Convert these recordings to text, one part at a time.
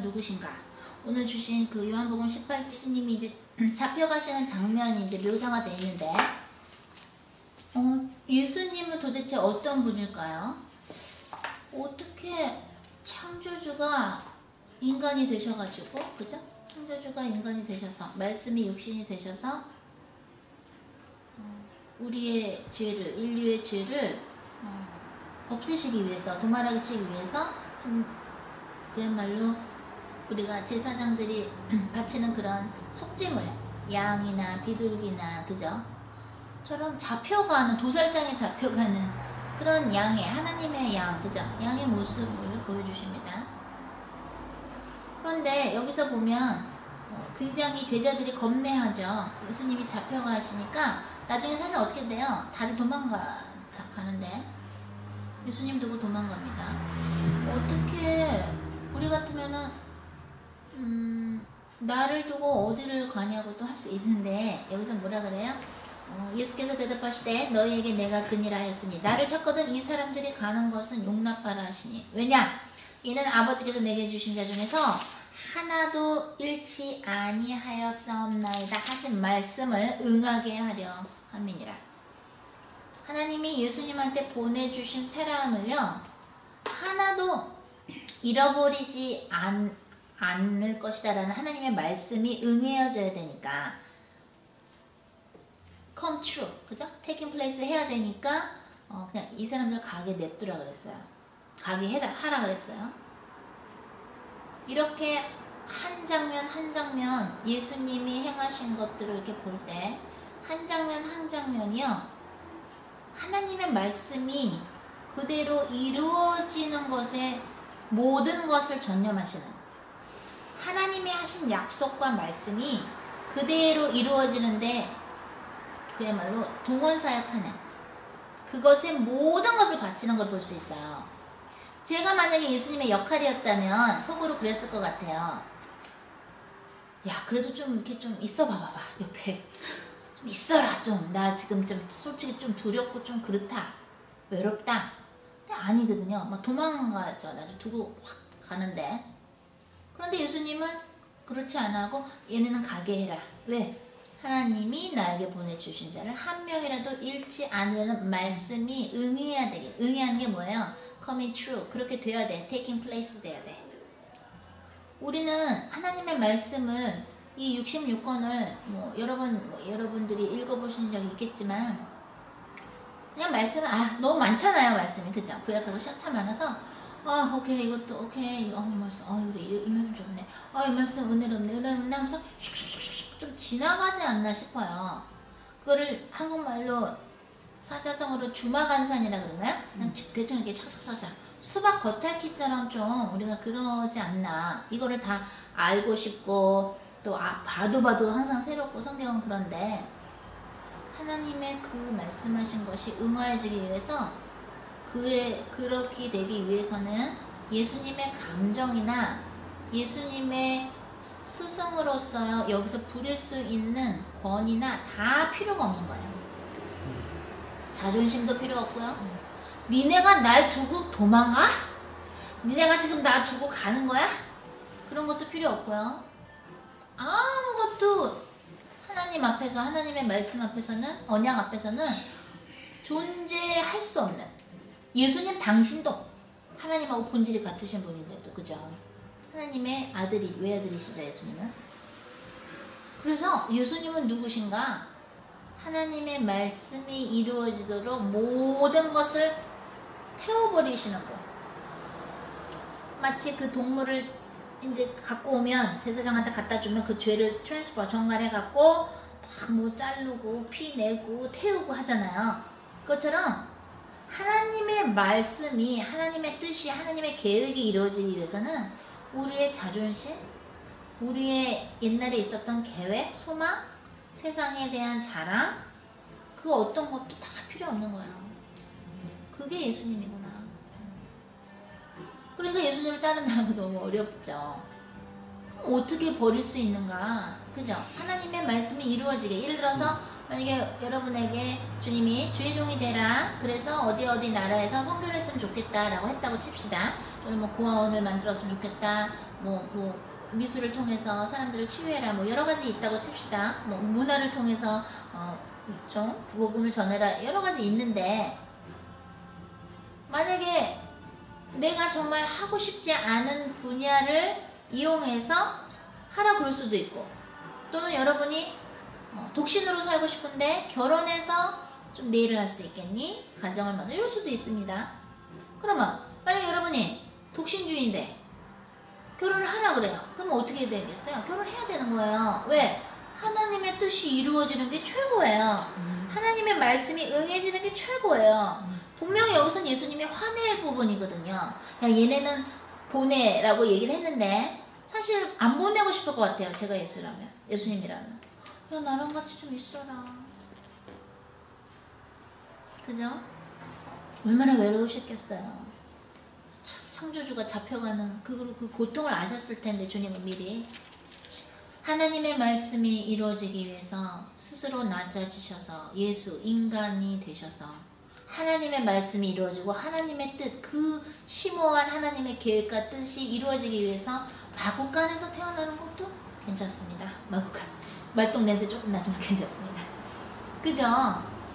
누구신가? 오늘 주신 그 요한복음 18절 예수님이 이제 잡혀가시는 장면이 이제 묘사가 되어 있는데, 예수님은 도대체 어떤 분일까요? 어떻게 창조주가 인간이 되셔가지고, 그죠? 창조주가 인간이 되셔서, 말씀이 육신이 되셔서, 우리의 죄를, 인류의 죄를 없애시기 위해서, 도말하시기 위해서, 좀 그야말로 우리가 제사장들이 바치는 그런 속죄물, 양이나 비둘기나, 그죠? 처럼 잡혀가는, 도살장에 잡혀가는 그런 양의, 하나님의 양, 그죠? 양의 모습을 보여주십니다. 그런데 여기서 보면 굉장히 제자들이 겁내하죠. 예수님이 잡혀가시니까 나중에 사실 어떻게 돼요? 다들 가는데 예수님 두고 도망갑니다. 어떻게 우리 같으면은 나를 두고 어디를 가냐고 또 할 수 있는데, 여기서 뭐라 그래요? 예수께서 대답하시되 너희에게 내가 그니라 하였으니 나를 찾거든 이 사람들이 가는 것은 용납하라 하시니, 왜냐? 이는 아버지께서 내게 주신 자 중에서 하나도 잃지 아니하였사옵나이다 하신 말씀을 응하게 하려 함이니라. 하나님이 예수님한테 보내주신 사람을요, 하나도 잃어버리지 않을 것이다 라는 하나님의 말씀이 응해져야 되니까, come true, 그죠? taking place 해야 되니까 그냥 이 사람들 가게 냅두라 그랬어요. 가게 하라 그랬어요. 이렇게 한 장면 한 장면 예수님이 행하신 것들을 이렇게 볼 때 한 장면 한 장면이요, 하나님의 말씀이 그대로 이루어지는 것에 모든 것을 전념하시는, 하나님이 하신 약속과 말씀이 그대로 이루어지는데 그야말로 동원사역하는, 그것에 모든 것을 바치는 걸 볼 수 있어요. 제가 만약에 예수님의 역할이었다면 속으로 그랬을 것 같아요. 야, 그래도 좀 이렇게 좀 있어 봐봐 옆에 좀 있어라, 좀 나 지금 좀 솔직히 좀 두렵고 좀 그렇다, 외롭다. 근데 아니거든요. 막 도망가죠. 나를 두고 확 가는데. 그런데 예수님은 그렇지 않아 하고 얘네는 가게 해라. 왜? 하나님이 나에게 보내주신 자를 한 명이라도 잃지 않으려는 말씀이 응해야 되게. 응해하는 게 뭐예요? coming true. 그렇게 돼야 돼. taking place 돼야 돼. 우리는 하나님의 말씀을, 이 66권을 여러분들이 읽어보신 적이 있겠지만, 그냥 말씀은 너무 많잖아요. 말씀이, 그죠? 구약하고 참 많아서 오케이, 이것도 오케이, 말씀, 그래, 이 말씀 좋네, 이 말씀 은혜롭네 하면서 좀 지나가지 않나 싶어요. 그거를 한국말로 사자성어로 주마간산이라 그러나요? 그냥 대충 이렇게 샥샥샥 수박 겉핥기처럼 좀 우리가 그러지 않나. 이거를 다 알고 싶고 또 봐도 항상 새롭고, 성경은 그런데 하나님의 그 말씀하신 것이 응하여지기 위해서, 그렇게 되기 위해서는 예수님의 감정이나 예수님의 스승으로서 여기서 부릴 수 있는 권위나 다 필요가 없는 거예요. 자존심도 필요 없고요. 니네가 날 두고 도망가? 니네가 지금 나 두고 가는 거야? 그런 것도 필요 없고요. 아무것도 하나님 앞에서, 하나님의 말씀 앞에서는, 언약 앞에서는 존재할 수 없는, 예수님 당신도 하나님하고 본질이 같으신 분인데도, 그죠? 하나님의 외아들이시죠, 예수님은. 그래서 예수님은 누구신가? 하나님의 말씀이 이루어지도록 모든 것을 태워버리시는 분. 마치 그 동물을 이제 갖고 오면, 제사장한테 갖다 주면 그 죄를 전갈해갖고 막 자르고 피 내고 태우고 하잖아요. 그것처럼 하나님의 말씀이, 하나님의 뜻이, 하나님의 계획이 이루어지기 위해서는 우리의 자존심, 우리의 옛날에 있었던 계획, 소망, 세상에 대한 자랑, 그 어떤 것도 다 필요 없는 거예요. 그게 예수님이구나. 그러니까 예수님을 따른다는 거 너무 어렵죠. 어떻게 버릴 수 있는가? 그죠? 하나님의 말씀이 이루어지게. 예를 들어서 만약에 여러분에게 주님이 주의 종이 되라, 그래서 어디 나라에서 선교를 했으면 좋겠다 라고 했다고 칩시다. 또는 뭐 고아원을 만들었으면 좋겠다. 뭐 미술을 통해서 사람들을 치유해라. 뭐 여러 가지 있다고 칩시다. 뭐 문화를 통해서 좀 복음을 전해라. 여러 가지 있는데 만약에 내가 정말 하고 싶지 않은 분야를 이용해서 하라 그럴 수도 있고, 또는 여러분이 독신으로 살고 싶은데 결혼해서 좀 내 일을 할 수 있겠니? 가정을 만들 이럴 수도 있습니다. 그러면 만약에 여러분이 독신주의인데 결혼을 하라 그래요. 그러면 어떻게 되겠어요? 결혼을 해야 되는 거예요. 왜? 하나님의 뜻이 이루어지는 게 최고예요. 하나님의 말씀이 응해지는 게 최고예요. 분명히 여기서는 예수님이 화낼 부분이거든요. 야, 얘네는 보내라고 얘기를 했는데 사실 안 보내고 싶을 것 같아요. 제가 예수님이라면. 야, 나랑 같이 좀 있어라. 그죠? 얼마나 외로우셨겠어요. 창조주가 잡혀가는 그 고통을 아셨을 텐데, 주님은 미리. 하나님의 말씀이 이루어지기 위해서 스스로 낮아지셔서 예수, 인간이 되셔서 하나님의 말씀이 이루어지고 하나님의 뜻, 그 심오한 하나님의 계획과 뜻이 이루어지기 위해서 마구간에서 태어나는 것도 괜찮습니다. 마구간. 말똥냄새 조금 나지만 괜찮습니다. 그죠?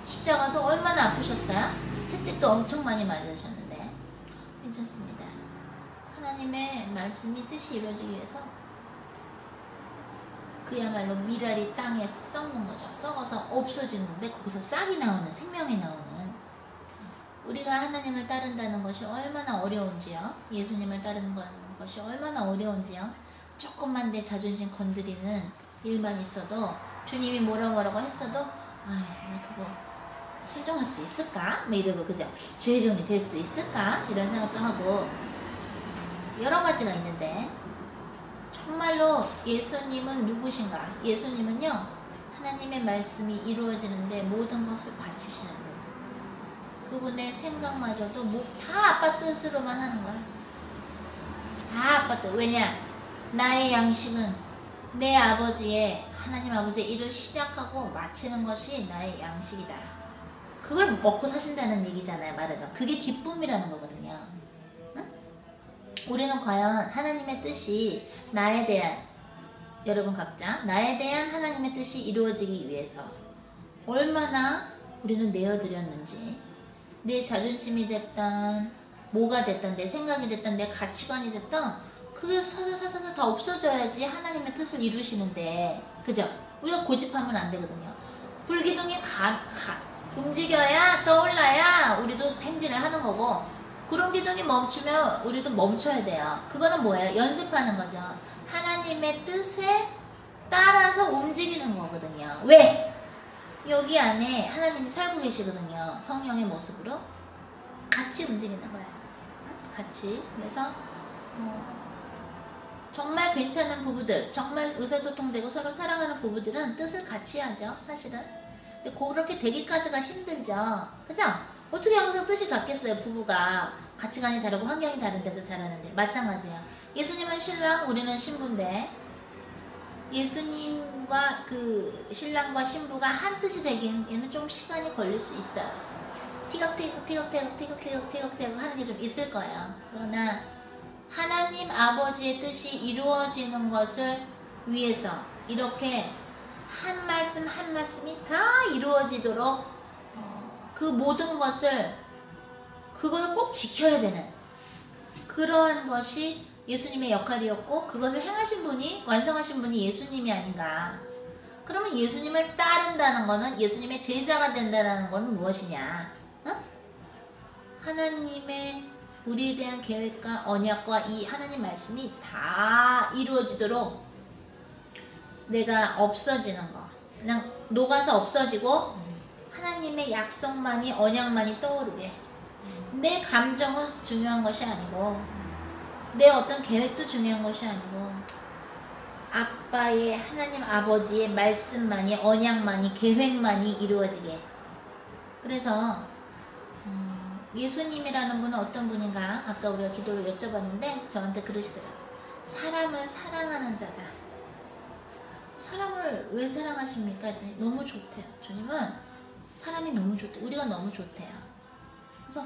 십자가도 얼마나 아프셨어요? 채찍도 엄청 많이 맞으셨는데 괜찮습니다. 하나님의 말씀이 뜻이 이루어지기 위해서 그야말로 미랄이 땅에 썩는 거죠. 썩어서 없어지는데 거기서 싹이 나오는, 생명이 나오는, 우리가 하나님을 따른다는 것이 얼마나 어려운지요. 예수님을 따르는 것이 얼마나 어려운지요. 조금만 내 자존심 건드리는 일만 있어도, 주님이 뭐라고 했어도 나 그거 순종할 수 있을까? 뭐 이러고, 그죠? 죄의 종이 될 수 있을까? 이런 생각도 하고 여러 가지가 있는데, 정말로 예수님은 누구신가? 예수님은요, 하나님의 말씀이 이루어지는데 모든 것을 바치시는 분. 그분의 생각마저도 다 아빠 뜻으로만 하는 거야. 다 아빠 뜻. 왜냐? 나의 양식은 내 아버지의, 하나님 아버지의 일을 시작하고 마치는 것이 나의 양식이다. 그걸 먹고 사신다는 얘기잖아요. 말하자면 그게 기쁨이라는 거거든요. 응? 우리는 과연 하나님의 뜻이 나에 대한, 여러분 각자 나에 대한 하나님의 뜻이 이루어지기 위해서 얼마나 우리는 내어드렸는지, 내 자존심이 됐든 뭐가 됐든 내 생각이 됐든 내 가치관이 됐든 그게 사사사사 다 없어져야지 하나님의 뜻을 이루시는데, 그죠? 우리가 고집하면 안 되거든요. 불기둥이 움직여야, 떠올라야 우리도 행진을 하는 거고, 구름 기둥이 멈추면 우리도 멈춰야 돼요. 그거는 뭐예요? 연습하는 거죠. 하나님의 뜻에 따라서 움직이는 거거든요. 왜? 여기 안에 하나님이 살고 계시거든요. 성령의 모습으로 같이 움직이는 거예요. 같이. 그래서 정말 괜찮은 부부들, 정말 의사소통되고 서로 사랑하는 부부들은 뜻을 같이 하죠. 사실은. 근데 그렇게 되기까지가 힘들죠. 그죠? 어떻게 항상 뜻이 같겠어요? 부부가 가치관이 다르고 환경이 다른 데서 자라는데. 마찬가지예요. 예수님은 신랑, 우리는 신부인데 예수님과 그 신랑과 신부가 한 뜻이 되기에는 좀 시간이 걸릴 수 있어요. 티격태격 하는 게 좀 있을 거예요. 그러나 하나님 아버지의 뜻이 이루어지는 것을 위해서 이렇게 한 말씀 한 말씀이 다 이루어지도록 그 모든 것을, 그걸 꼭 지켜야 되는 그러한 것이 예수님의 역할이었고, 그것을 행하신 분이, 완성하신 분이 예수님이 아닌가. 그러면 예수님을 따른다는 것은, 예수님의 제자가 된다는 것은 무엇이냐? 하나님의 우리에 대한 계획과 언약과 이 하나님 말씀이 다 이루어지도록 내가 없어지는 거, 그냥 녹아서 없어지고 하나님의 약속만이, 언약만이 떠오르게. 내 감정은 중요한 것이 아니고 내 어떤 계획도 중요한 것이 아니고 아빠의, 하나님 아버지의 말씀만이, 언약만이, 계획만이 이루어지게. 그래서 예수님이라는 분은 어떤 분인가? 아까 우리가 기도를 여쭤봤는데 저한테 그러시더라고요. 사람을 사랑하는 자다. 사람을 왜 사랑하십니까? 했더니 너무 좋대요. 주님은 사람이 너무 좋대요. 우리가 너무 좋대요. 그래서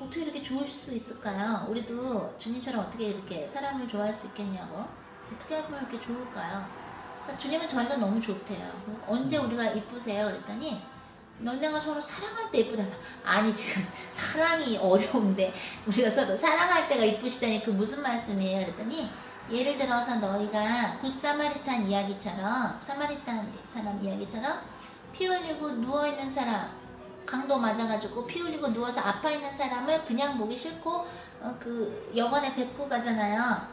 어떻게 이렇게 좋을 수 있을까요? 우리도 주님처럼 어떻게 이렇게 사람을 좋아할 수 있겠냐고. 어떻게 하면 이렇게 좋을까요? 그러니까 주님은 저희가 너무 좋대요. 언제 우리가 이쁘세요? 그랬더니 너네가 서로 사랑할 때 이쁘다. 아니 지금 사랑이 어려운데 우리가 서로 사랑할 때가 이쁘시다니 그 무슨 말씀이에요? 그랬더니 예를 들어서 너희가 굿사마리탄 이야기처럼 사마리탄 사람 이야기처럼 피 흘리고 누워있는 사람 강도 맞아가지고 피 흘리고 누워서 아파있는 사람을 그냥 보기 싫고 그 영원에 데리고 가잖아요.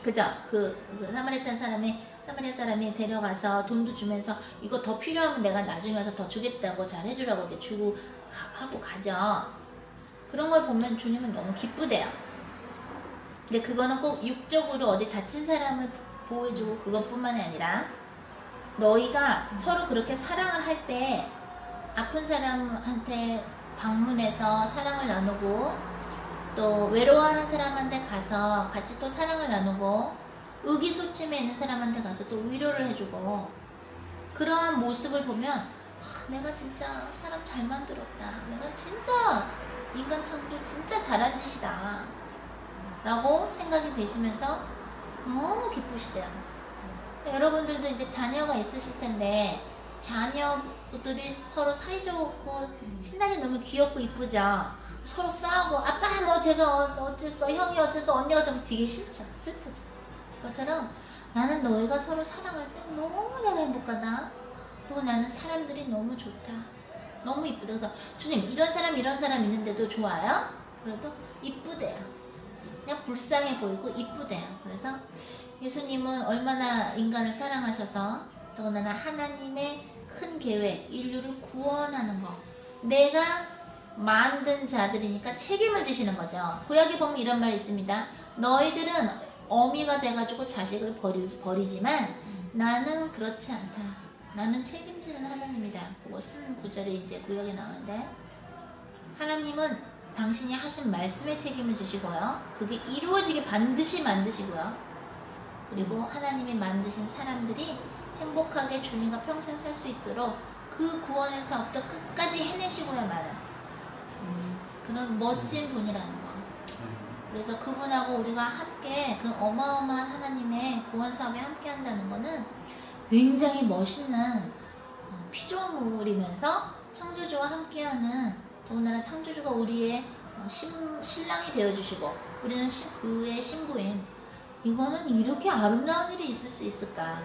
그죠? 그 사마리탄 사람이 데려가서 돈도 주면서 이거 더 필요하면 내가 나중에 와서 더 주겠다고 잘 해주라고 이렇게 주고 하고 가죠. 그런 걸 보면 주님은 너무 기쁘대요. 근데 그거는 꼭 육적으로 어디 다친 사람을 보호해주고 그것뿐만이 아니라 너희가 서로 그렇게 사랑을 할 때 아픈 사람한테 방문해서 사랑을 나누고 또 외로워하는 사람한테 가서 같이 또 사랑을 나누고 의기소침해 있는 사람한테 가서 또 위로를 해주고 그러한 모습을 보면 내가 진짜 사람 잘 만들었다. 내가 진짜 인간 창조 진짜 잘한 짓이다. 라고 생각이 되시면서 너무 기쁘시대요. 여러분들도 이제 자녀가 있으실 텐데 자녀들이 서로 사이좋고 신나게 너무 귀엽고 이쁘죠. 서로 싸우고 아빠 뭐 제가 어째서 형이 어째서 언니가 좀 되게 싫죠. 슬프죠. 그것처럼 나는 너희가 서로 사랑할 때 너무 내가 행복하다. 그리고 나는 사람들이 너무 좋다. 너무 이쁘다. 그래서 주님 이런 사람 있는데도 좋아요? 그래도 이쁘대요. 그냥 불쌍해 보이고 이쁘대요. 그래서 예수님은 얼마나 인간을 사랑하셔서 더군다나 하나님의 큰 계획, 인류를 구원하는 거 내가 만든 자들이니까 책임을 지시는 거죠. 구약에 보면 이런 말이 있습니다. 너희들은 어미가 돼가지고 자식을 버리지만 나는 그렇지 않다. 나는 책임지는 하나님이다. 그거 쓴 구절이 이제 구약에 나오는데 하나님은 당신이 하신 말씀에 책임을 지시고요. 그게 이루어지게 반드시 만드시고요. 그리고 하나님이 만드신 사람들이 행복하게 주님과 평생 살 수 있도록 그 구원의 사업도 끝까지 해내시고야만 그런 멋진 분이라는 거. 그래서 그분하고 우리가 함께 그 어마어마한 하나님의 구원 사업에 함께 한다는 거는 굉장히 멋있는 피조물이면서 창조주와 함께하는 더군다나 창조주가 우리의 신랑이 되어주시고 우리는 그의 신부인 이거는 이렇게 아름다운 일이 있을 수 있을까.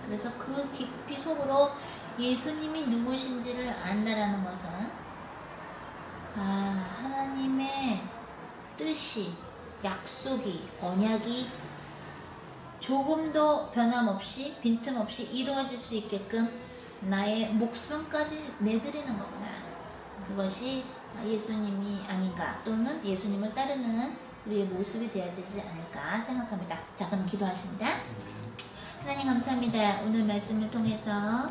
그래서 그 깊이 속으로 예수님이 누구신지를 안다라는 것은 하나님의 뜻이 약속이 언약이 조금도 변함없이 빈틈없이 이루어질 수 있게끔 나의 목숨까지 내드리는 거구나. 그것이 예수님이 아닌가 또는 예수님을 따르는 우리의 모습이 되어야 되지 않을까 생각합니다. 자 그럼 기도하십니다. 하나님 감사합니다. 오늘 말씀을 통해서